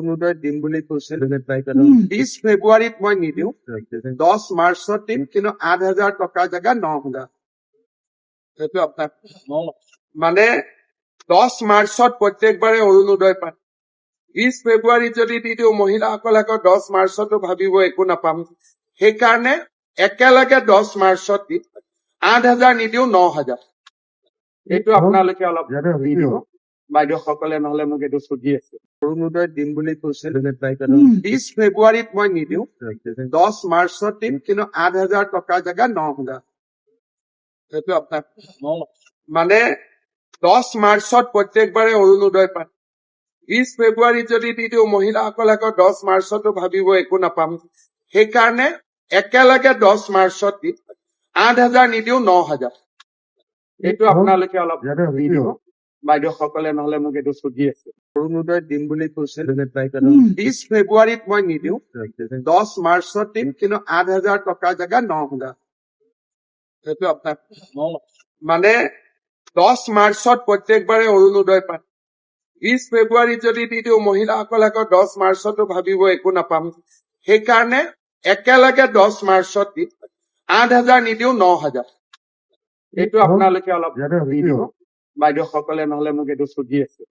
অৰুণোদয় দিম বুলি কৈছে 20 ফেব্ৰুৱাৰীত মই নিদিওঁ 10 মাৰ্চত দিম কিন্তু 8,000 টকাৰ জেগা 9,000 সেইটো আপোনাক মানে 10 মাৰ্চত প্ৰত্যেকবাৰে অৰুণোদয় পায় 20 ফেব্ৰুৱাৰীত যদি দি দিওঁ মহিলাসকলে আকৌ 10 মাৰ্চতো ভাবিব একো নাপাম সেইকাৰণে একেলগে 10 মাৰ্চত দিম 8,000 নিদিওঁ 9,000 এইটো আপোনালোকে অলপ দি দিব বাইদেউসকলে নহলে মোক এইটো সুধি আছে অৰুণোদয় দিম বুলি কৈছে 20 ফেব্ৰুৱাৰীত মই নিদিওঁ 10 মাৰ্চত দিম কিন্তু 8,000 টকাৰ জেগা 9,000 সেইটো আপোনাক মানে 10 মাৰ্চত প্ৰত্যেকবাৰে অৰুণোদয় পায় 20 ফেব্ৰুৱাৰীত যদি দি দিওঁ মহিলাসকলে আকৌ 10 মাৰ্চতো ভাবিব একো নাপাম সেইকাৰণে একেলগে 10 মাৰ্চত দিম 8,000 নিদিওঁ 9,000 এইটো আপোনালোকে অলপ দি দিব বাইদেউসকলে নহলে মোক এইটো সুধি আছে অৰুণোদয় দিম বুলি কৈছে 20 ফেব্ৰুৱাৰীত মই নিদিওঁ 10 মাৰ্চত দিম কিন্তু 8,000 টকাৰ জেগা 9,000 সেইটো আপোনাক মানে 10 মাৰ্চত প্ৰত্যেকবাৰে অৰুণোদয় পায় 20 ফেব্ৰুৱাৰীত যদি দি দিওঁ মহিলাসকলে আকৌ 10 মাৰ্চতো ভাবিব একো নাপাম সেইকাৰণে একেলগে 10 মাৰ্চত দিম 8,000 নিদিওঁ 9,000 এইটো আপোনালোকে অলপ দি দিব বাইদেউসকলে নহলে মোক এইটো সুধি আছে